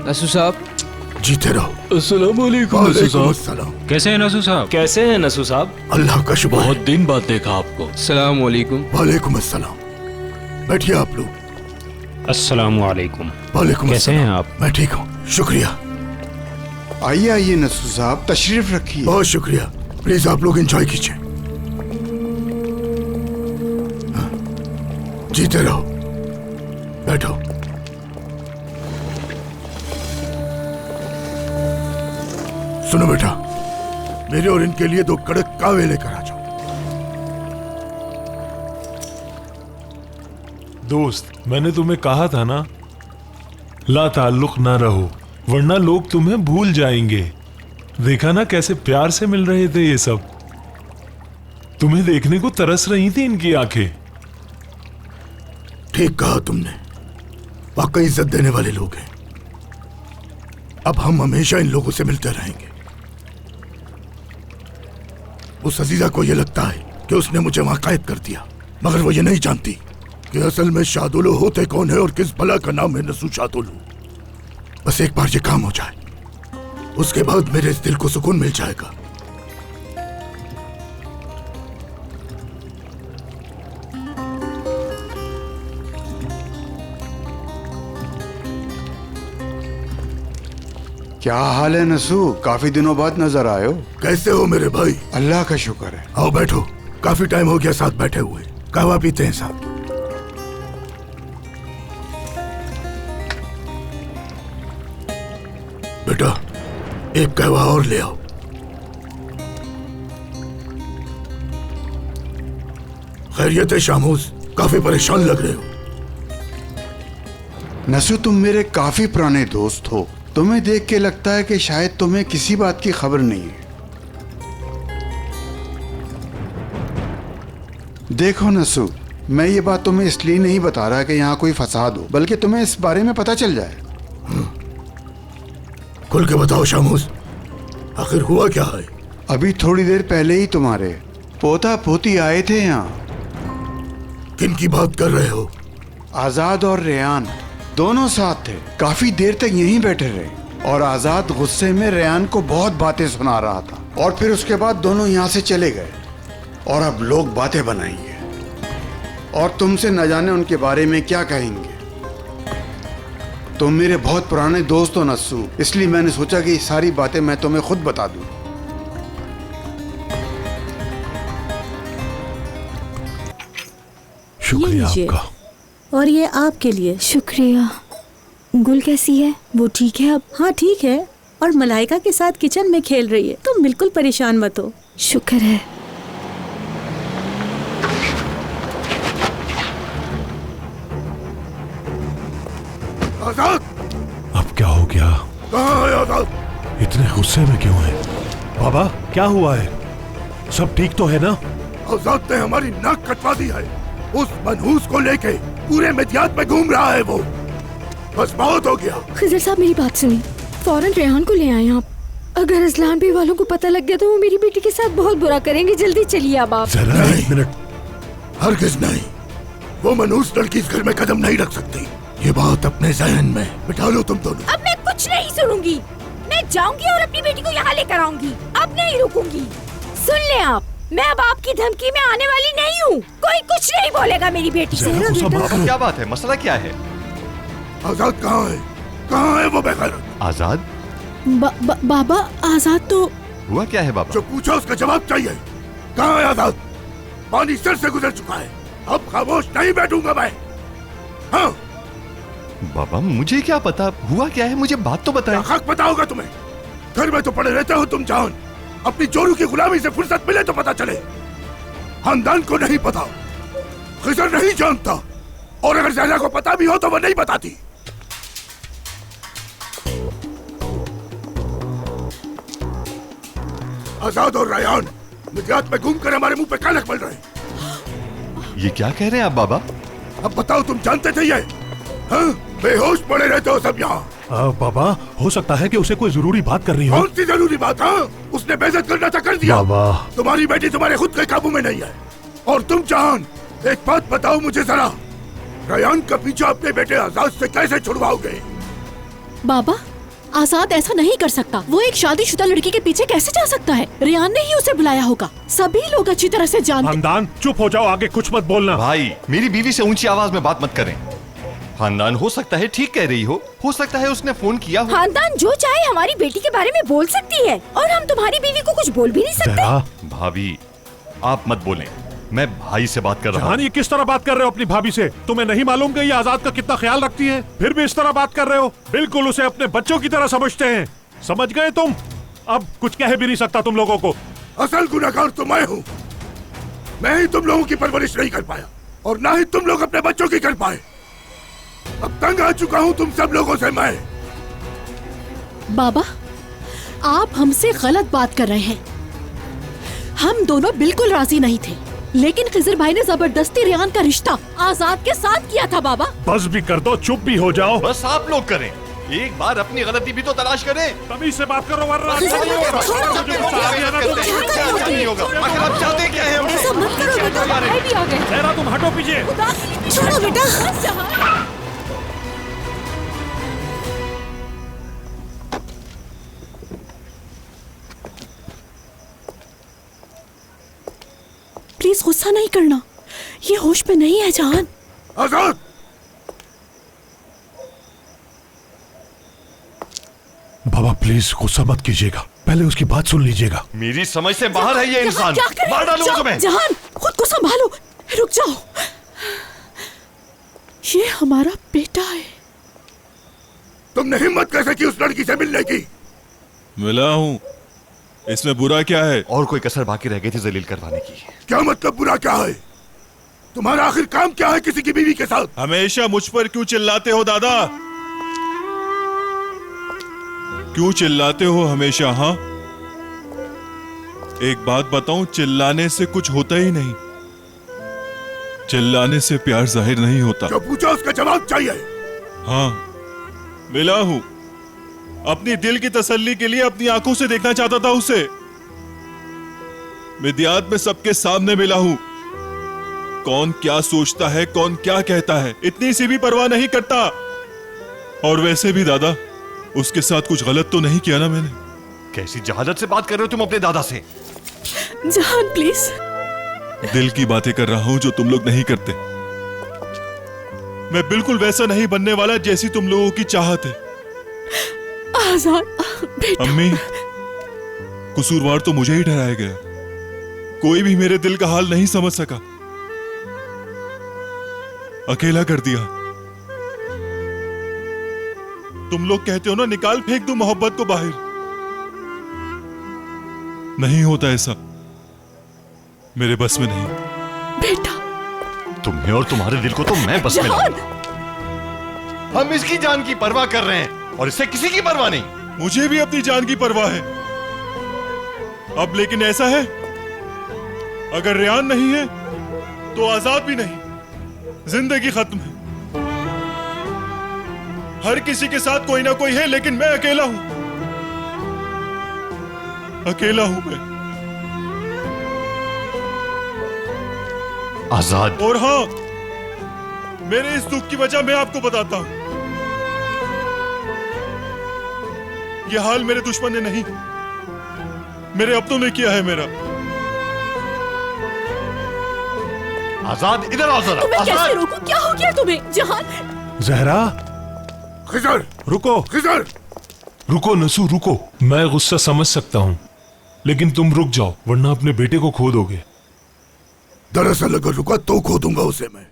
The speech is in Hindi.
नसू साहब, जीते रहो। अस्सलाम वालेकुम नसू साहब। कैसे हैं नसू साहब? कैसे हैं नसू साहब? अल्लाह का शुक्र है। बहुत दिन बाद देखा आपको। सलाम वालेकुम। वालेकुम अस्सलाम। बैठिए आप लोग। अस्सलाम वालेकुम। वालेकुम कैसे अस्सलाम। हैं आप? मैं ठीक हूँ, शुक्रिया। आइए आइए नसू साहब, तशरीफ रखिए। बहुत शुक्रिया। प्लीज आप लोग एंजॉय कीजिए। हाँ, जीते रहो। बैठो। सुनो बेटा, मेरे और इनके लिए 2 कड़क कावे लेकर आ जाओ। दोस्त, मैंने तुम्हें कहा था ना, ला ताल्लुक ना रहो वरना लोग तुम्हें भूल जाएंगे। देखा ना कैसे प्यार से मिल रहे थे ये सब। तुम्हें देखने को तरस रही थी इनकी आंखें। ठीक कहा तुमने, वाकई इज्जत देने वाले लोग हैं। अब हम हमेशा इन लोगों से मिलते रहेंगे। उस अजीजा को यह लगता है कि उसने मुझे वहां कैद कर दिया, मगर वो ये नहीं जानती कि असल में शादुलू होते कौन है और किस भला का नाम है नसू शादुलू। बस एक बार ये काम हो जाए, उसके बाद मेरे इस दिल को सुकून मिल जाएगा। क्या हाल है नसू? काफी दिनों बाद नजर आए हो। कैसे हो मेरे भाई? अल्लाह का शुक्र है। आओ बैठो, काफी टाइम हो गया साथ बैठे हुए। कहवा पीते हैं साथ। बेटा, एक कहवा और ले आओ। खैरियत है शामूस? काफी परेशान लग रहे हो। नसू, तुम मेरे काफी पुराने दोस्त हो। तुम्हें देख के लगता है कि शायद तुम्हें किसी बात की खबर नहीं है। देखो नसू, मैं ये बात तुम्हें इसलिए नहीं बता रहा कि यहाँ कोई फसाद हो, बल्कि तुम्हें इस बारे में पता चल जाए। खुल के बताओ शामूस, आखिर हुआ क्या है? अभी थोड़ी देर पहले ही तुम्हारे पोता पोती आए थे यहाँ। किन की बात कर रहे हो? आजाद और रेयान दोनों साथ थे। काफी देर तक यहीं बैठे रहे और आजाद गुस्से में रेयान को बहुत बातें सुना रहा था और फिर उसके बाद दोनों यहाँ से चले गए। और अब लोग बातें बनाएंगे और तुमसे न जाने उनके बारे में क्या कहेंगे। तुम मेरे बहुत पुराने दोस्त हो नस्सू, इसलिए मैंने सोचा कि सारी बातें मैं तुम्हें खुद बता दूं। शुक्रिया आपका। और ये आपके लिए। शुक्रिया। गुल कैसी है? वो ठीक है अब? हाँ ठीक है, और मलाइका के साथ किचन में खेल रही है। तुम बिल्कुल परेशान मत हो। शुक्र है। आजाद! अब क्या हो गया? कहाँ है आजाद? इतने गुस्से में क्यों है? बाबा, क्या हुआ है? सब ठीक तो है ना? आजाद ने हमारी नाक कटवा दी है। उस मनहूस को लेके पूरे मिद्यात में घूम रहा है वो। बस बहुत हो गया। खिजर साहब, मेरी बात सुनिए, फौरन रेहान को ले आए आप। अगर असलान भी वालों को पता लग गया तो वो मेरी बेटी के साथ बहुत बुरा करेंगे। जल्दी चलिए अब आप। जरा एक मिनट। हरगिज नहीं, वो मनहूस लड़की इस घर में कदम नहीं रख सकती। ये बात अपने जहन में बिठा लो तुम दोनों। अब मैं कुछ नहीं सुनूंगी। मैं जाऊंगी और अपनी बेटी को यहाँ लेकर आऊंगी। अब नहीं रुकूंगी। सुन ले आप, मैं अब आपकी धमकी में आने वाली नहीं हूँ। कोई कुछ नहीं बोलेगा मेरी बेटी से। क्या बात है? मसला क्या है? आजाद कहाँ है? कहाँ है वो बेगैरत? आजाद? बाबा, आजाद तो... हुआ क्या है बाबा? जो पूछा उसका जवाब चाहिए। कहाँ है आजाद? पानी सर से गुजर चुका है। अब खामोश नहीं बैठूंगा मैं। हाँ बाबा, मुझे क्या पता हुआ क्या है? मुझे बात तो बताएं। हक पता होगा तुम्हें। घर में तो पड़े रहते हो तुम जान। अपनी चोरों की गुलामी से फुर्सत मिले तो पता चले। खानदान को नहीं पता, खिजर नहीं जानता, और अगर ज़हरा को पता भी हो तो वो नहीं बताती। आजाद और रायान मिद्यात में घूमकर हमारे मुंह पे कालक मल रहे। ये क्या कह रहे हैं आप बाबा? अब बताओ, तुम जानते थे ये? हाँ? बेहोश पड़े रहते हो सब यहाँ। बाबा, हो सकता है कि उसे कोई जरूरी बात कर रही हो। कौन सी जरूरी बात? हाँ, उसने बेइज्जत करना था, कर दिया। बाबा, तुम्हारी बेटी तुम्हारे खुद के काबू में नहीं है। और तुम जान, एक बात बताओ मुझे जरा, रायान का पीछा अपने बेटे आजाद से कैसे छुड़वाओगे? बाबा, आजाद ऐसा नहीं कर सकता। वो एक शादीशुदा लड़की के पीछे कैसे जा सकता है? रेहान ने ही उसे बुलाया होगा। सभी लोग अच्छी तरह से जानते। खानदान चुप हो जाओ, आगे कुछ मत बोलना। भाई मेरी बीवी से ऊंची आवाज में बात मत करें। खानदान हो सकता है ठीक कह रही हो सकता है उसने फोन किया हो। खानदान जो चाहे हमारी बेटी के बारे में बोल सकती है और हम तुम्हारी बीवी को कुछ बोल भी नहीं सकते। भाभी आप मत बोलें, मैं भाई से बात कर रहा हूँ। ये किस तरह बात कर रहे हो अपनी भाभी से? तुम्हें नहीं मालूम कि ये आजाद का कितना ख्याल रखती है, फिर भी इस तरह बात कर रहे हो? बिल्कुल उसे अपने बच्चों की तरह समझते हैं। समझ गए तुम? अब कुछ कह भी नहीं सकता तुम लोगों को। असल गुनहगार तो मैं हूँ। मैं ही तुम लोगों की परवरिश नहीं कर पाया और ना ही तुम लोग अपने बच्चों की कर पाए। अब तंग आ चुका हूँ तुम सब लोगों से मैं। बाबा, आप हमसे गलत बात कर रहे हैं। हम दोनों बिल्कुल राजी नहीं थे, लेकिन खिजर भाई ने जबरदस्ती रेहान का रिश्ता आजाद के साथ किया था। बाबा बस भी कर दो, चुप भी हो जाओ। बस आप लोग करें, एक बार अपनी गलती भी तो तलाश करें। तभी से बात करो वरना आखिर आप चाहते क्या है? ऐसा मत करो बेटा, भाई भी आ गए। जहरा तुम हटो पीछे। छोड़ो बेटा। प्लीज गुस्सा नहीं करना, ये होश पे नहीं है जहान। आजाद, बाबा प्लीज गुस्सा मत कीजिएगा, पहले उसकी बात सुन लीजिएगा। मेरी समझ से बाहर है ये इंसान। क्या करें? मार डालूंगा तुम्हें। जहान खुद को संभालो, रुक जाओ। ये हमारा बेटा है। तुमने हिम्मत कैसे की उस लड़की से मिलने की? मिला हूँ, इसमें बुरा क्या है? और कोई कसर बाकी रह गई थी जलील करवाने की। क्या मतलब बुरा क्या है? तुम्हारा आखिर काम क्या है किसी की बीवी के साथ? हमेशा मुझ पर क्यों चिल्लाते हो दादा? क्यों चिल्लाते हो हमेशा? हाँ, एक बात बताऊं, चिल्लाने से कुछ होता ही नहीं। चिल्लाने से प्यार जाहिर नहीं होता। जो पूछा उसका जवाब चाहिए। हाँ, मिला हूं। अपनी दिल की तसल्ली के लिए अपनी आंखों से देखना चाहता था उसे। मिदियात में सबके सामने मिला हूं। कौन क्या सोचता है, कौन क्या कहता है, इतनी सी भी परवाह नहीं करता। और वैसे भी दादा, उसके साथ कुछ गलत तो नहीं किया ना मैंने? कैसी जहालत से बात कर रहे हो तुम अपने दादा से? जहान प्लीज। दिल की बातें कर रहा हूं जो तुम लोग नहीं करते। मैं बिल्कुल वैसा नहीं बनने वाला जैसी तुम लोगों की चाहत है। आजाद बेटा। अम्मी, कसूरवार तो मुझे ही ठहराया गया। कोई भी मेरे दिल का हाल नहीं समझ सका। अकेला कर दिया। तुम लोग कहते हो ना, निकाल फेंक दो मोहब्बत को बाहर। नहीं होता ऐसा, मेरे बस में नहीं। बेटा, तुम्हें और तुम्हारे दिल को तो मैं बस में लाऊंगा। हम इसकी जान की परवाह कर रहे हैं और इससे किसी की परवाह नहीं। मुझे भी अपनी जान की परवाह है। अब लेकिन ऐसा है, अगर रेहान नहीं है तो आजाद भी नहीं। जिंदगी खत्म है। हर किसी के साथ कोई ना कोई है, लेकिन मैं अकेला हूं। अकेला हूं मैं। आजाद। और हाँ, मेरे इस दुख की वजह मैं आपको बताता हूं। यह हाल मेरे दुश्मन ने नहीं, मेरे अपनों ने किया है मेरा। आजाद इधर आओ जरा। तुम्हें कैसे रोकूं? क्या हो गया तुम्हें? जहान। जहरा, खिजर रुको। खिजर, रुको नसू, रुको। मैं गुस्सा समझ सकता हूं, लेकिन तुम रुक जाओ, वरना अपने बेटे को खो दोगे। दरअसल अगर रुका तो खो दूंगा उसे मैं।